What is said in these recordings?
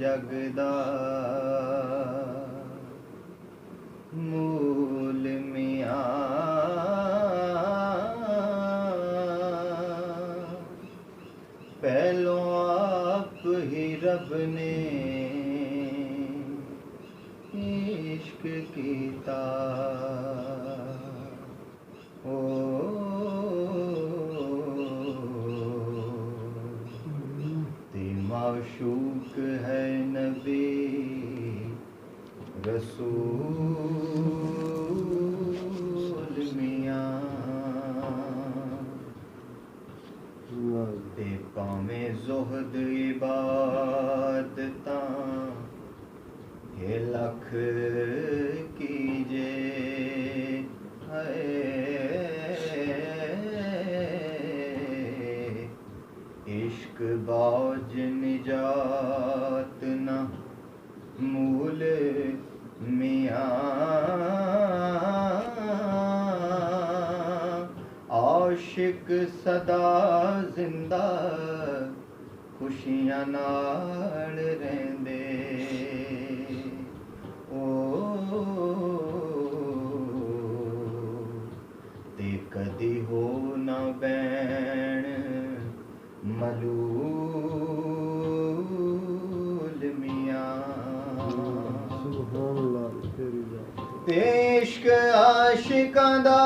जगदा मूल मियां पहलों आप ही रब ने इश्क कीता ओ ते माशूक है नबी रसूल मियां ते भावें ज़ुहद इबादतां ये लख कीजे इश्क बाज निजात ना मूल मियां आशिक सदा जिंदा खुशियां नाल रहंदे ओ ते कदी हो ना बैण मलूल मियां ते इश्क आशिकां दा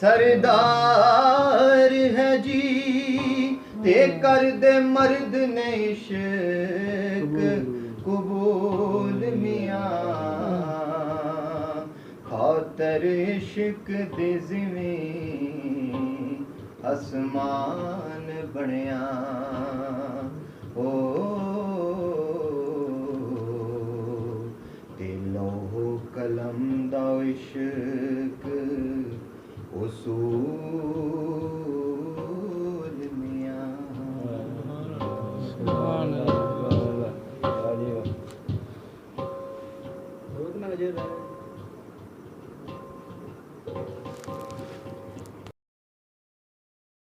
सरदार है जी ते कर दे मर्द ने इश्क कबूल मियां खातर इश्क दे ज़मीं आसमान बनिया ओ ते लोहो कलम दा इश्क उसूल